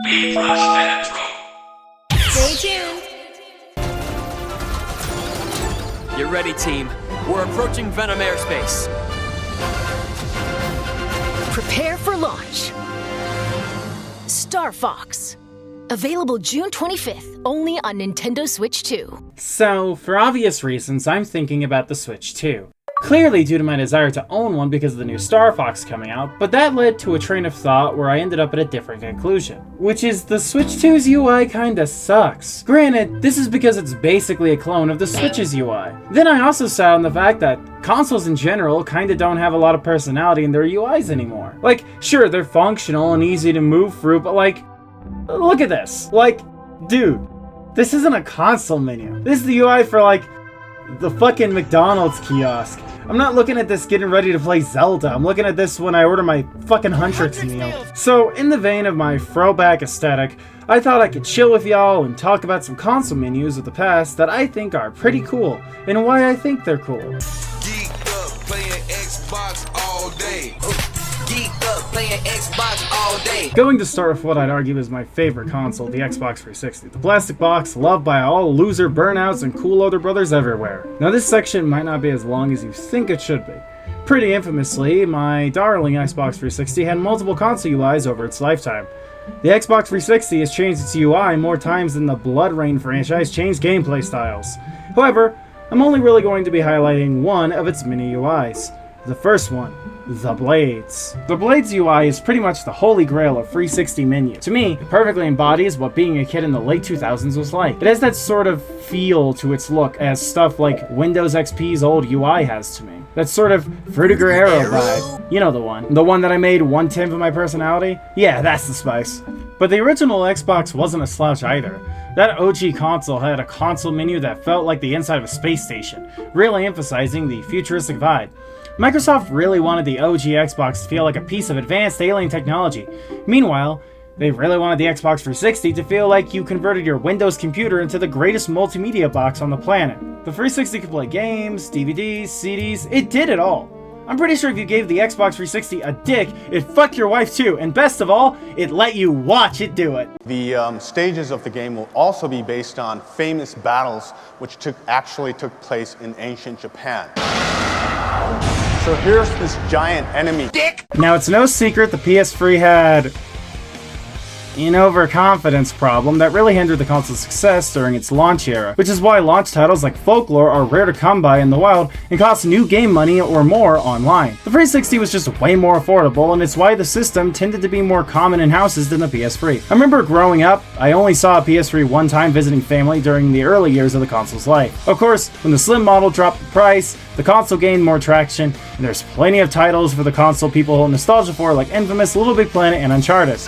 Stay tuned. Get ready, team. We're approaching Venom airspace. Prepare for launch. Star Fox. Available June 25th, only on Nintendo Switch 2. So, for obvious reasons, I'm thinking about the Switch 2. Clearly due to my desire to own one because of the new Star Fox coming out, but that led to a train of thought where I ended up at a different conclusion. Which is the Switch 2's UI kinda sucks. Granted, this is because it's basically a clone of the Switch's UI. Then I also sat on the fact that consoles in general kinda don't have a lot of personality in their UIs anymore. Like, sure, they're functional and easy to move through, but like, look at this. Like, dude, this isn't a console menu. This is the UI for like, the fucking McDonald's kiosk. I'm not looking at this getting ready to play Zelda. I'm looking at this when I order my fucking Huntrix meal. So, in the vein of my throwback aesthetic, I thought I could chill with y'all and talk about some console menus of the past that I think are pretty cool, and why I think they're cool. Geeked up playing Xbox all day. Geeked up playing Xbox all day. Going to start with what I'd argue is my favorite console, the Xbox 360. The plastic box, loved by all loser burnouts and cool older brothers everywhere. Now this section might not be as long as you think it should be. Pretty infamously, my darling Xbox 360 had multiple console UIs over its lifetime. The Xbox 360 has changed its UI more times than the Blood Rain franchise changed gameplay styles. However, I'm only really going to be highlighting one of its many UIs. The first one, the Blades. The Blades UI is pretty much the holy grail of 360 menu. To me, it perfectly embodies what being a kid in the late 2000s was like. It has that sort of feel to its look as stuff like Windows XP's old UI has to me. That sort of Vertigo Arrow vibe. You know the one. The one that I made 1/10 of my personality? Yeah, that's the spice. But the original Xbox wasn't a slouch either. That OG console had a console menu that felt like the inside of a space station, really emphasizing the futuristic vibe. Microsoft really wanted the OG Xbox to feel like a piece of advanced alien technology. Meanwhile, they really wanted the Xbox 360 to feel like you converted your Windows computer into the greatest multimedia box on the planet. The 360 could play games, DVDs, CDs, it did it all. I'm pretty sure if you gave the Xbox 360 a dick, it'd fuck your wife too, and best of all, it let you watch it do it. The stages of the game will also be based on famous battles which actually took place in ancient Japan. So here's this giant enemy. Dick! Now it's no secret the PS3 had an overconfidence problem that really hindered the console's success during its launch era, which is why launch titles like Folklore are rare to come by in the wild and cost new game money or more online. The 360 was just way more affordable, and it's why the system tended to be more common in houses than the PS3. I remember growing up, I only saw a PS3 one time visiting family during the early years of the console's life. Of course, when the slim model dropped the price, the console gained more traction, and there's plenty of titles for the console people hold nostalgia for, like Infamous, Little Big Planet, and Uncharted.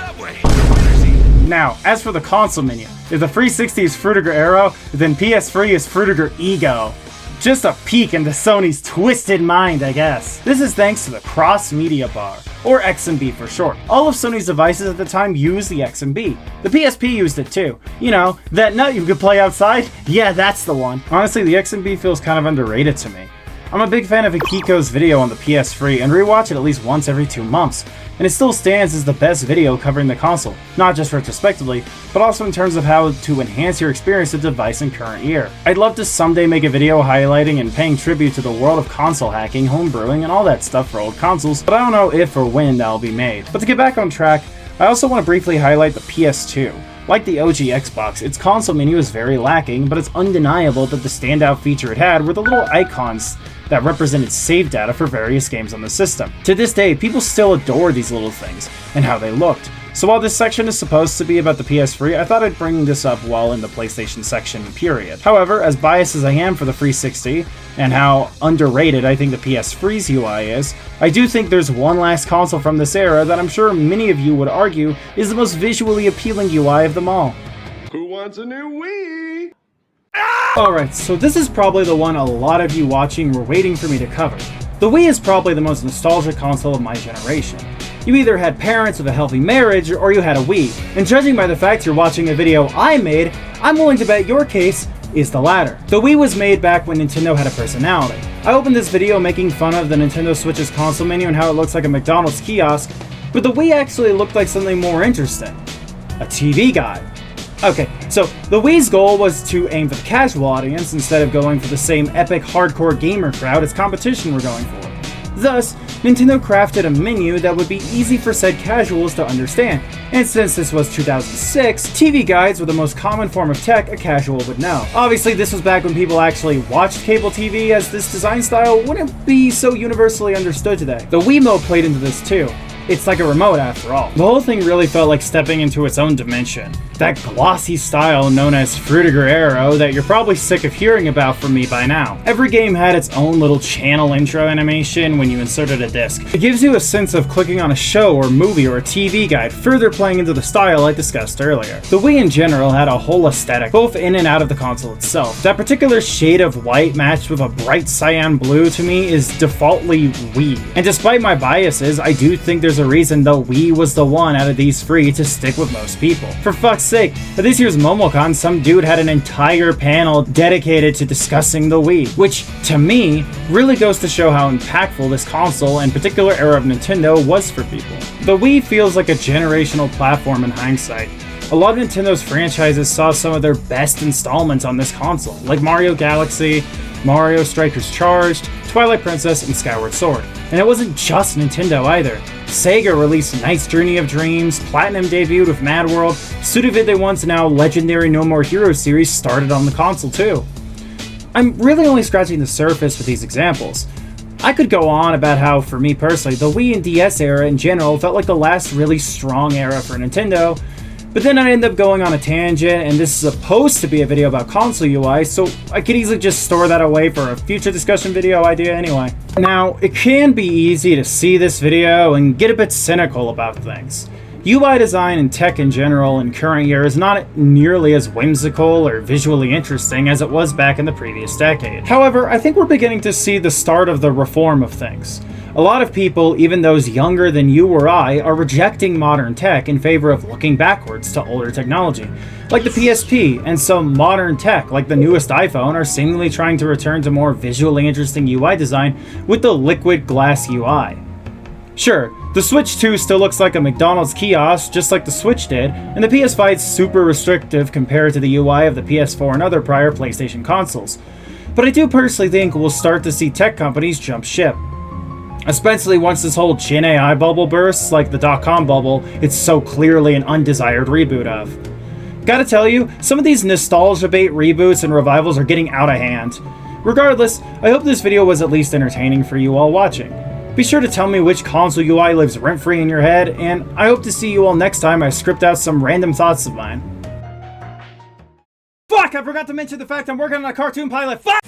Now, as for the console menu, if the 360 is Frutiger Arrow, then PS3 is Frutiger Ego. Just a peek into Sony's twisted mind, I guess. This is thanks to the Cross Media Bar, or XMB for short. All of Sony's devices at the time used the XMB. The PSP used it too. You know, that nut you could play outside? Yeah, that's the one. Honestly, the XMB feels kind of underrated to me. I'm a big fan of Akiko's video on the PS3 and rewatch it at least once every 2 months, and it still stands as the best video covering the console, not just retrospectively, but also in terms of how to enhance your experience of the device in current year. I'd love to someday make a video highlighting and paying tribute to the world of console hacking, homebrewing, and all that stuff for old consoles, but I don't know if or when that'll be made. But to get back on track, I also want to briefly highlight the PS2. Like the OG Xbox, its console menu is very lacking, but it's undeniable that the standout feature it had were the little icons that represented save data for various games on the system. To this day, people still adore these little things, and how they looked. So while this section is supposed to be about the PS3, I thought I'd bring this up while in the PlayStation section, period. However, as biased as I am for the 360, and how underrated I think the PS3's UI is, I do think there's one last console from this era that I'm sure many of you would argue is the most visually appealing UI of them all. Who wants a new Wii? Alright, so this is probably the one a lot of you watching were waiting for me to cover. The Wii is probably the most nostalgic console of my generation. You either had parents with a healthy marriage or you had a Wii, and judging by the fact you're watching a video I made, I'm willing to bet your case is the latter. The Wii was made back when Nintendo had a personality. I opened this video making fun of the Nintendo Switch's console menu and how it looks like a McDonald's kiosk, but the Wii actually looked like something more interesting. a TV guide. Okay, so the Wii's goal was to aim for the casual audience instead of going for the same epic hardcore gamer crowd its competition were going for. Thus, Nintendo crafted a menu that would be easy for said casuals to understand, and since this was 2006, TV guides were the most common form of tech a casual would know. Obviously, this was back when people actually watched cable TV, as this design style wouldn't be so universally understood today. The Wiimote played into this too. It's like a remote after all. The whole thing really felt like stepping into its own dimension. That glossy style known as Frutiger Aero that you're probably sick of hearing about from me by now. Every game had its own little channel intro animation when you inserted a disc. It gives you a sense of clicking on a show or movie or a TV guide, further playing into the style I discussed earlier. The Wii in general had a whole aesthetic, both in and out of the console itself. That particular shade of white matched with a bright cyan blue to me is defaultly Wii. And despite my biases, I do think there's a reason the Wii was the one out of these three to stick with most people. For fuck's sake, at this year's MomoCon, some dude had an entire panel dedicated to discussing the Wii, which, to me, really goes to show how impactful this console and particular era of Nintendo was for people. The Wii feels like a generational platform in hindsight. A lot of Nintendo's franchises saw some of their best installments on this console, like Mario Galaxy, Mario Strikers Charged, Twilight Princess, and Skyward Sword. And it wasn't just Nintendo either. Sega released Knight's Journey of Dreams, Platinum debuted with Mad World, Sudovide the once now legendary No More Heroes series started on the console too. I'm really only scratching the surface with these examples. I could go on about how, for me personally, the Wii and DS era in general felt like the last really strong era for Nintendo, but then I end up going on a tangent, and this is supposed to be a video about console UI, so I could easily just store that away for a future discussion video idea anyway. Now, it can be easy to see this video and get a bit cynical about things. UI design and tech in general in current year is not nearly as whimsical or visually interesting as it was back in the previous decade. However, I think we're beginning to see the start of the reform of things. A lot of people, even those younger than you or I, are rejecting modern tech in favor of looking backwards to older technology. Like the PSP, and some modern tech, like the newest iPhone, are seemingly trying to return to more visually interesting UI design with the liquid glass UI. Sure, the Switch 2 still looks like a McDonald's kiosk just like the Switch did, and the PS5 is super restrictive compared to the UI of the PS4 and other prior PlayStation consoles. But I do personally think we'll start to see tech companies jump ship. Especially once this whole Gen AI bubble bursts, like the .com bubble, it's so clearly an undesired reboot of. Gotta tell you, some of these nostalgia bait reboots and revivals are getting out of hand. Regardless, I hope this video was at least entertaining for you all watching. Be sure to tell me which console UI lives rent-free in your head, and I hope to see you all next time I script out some random thoughts of mine. Fuck, I forgot to mention the fact I'm working on a cartoon pilot. Fuck!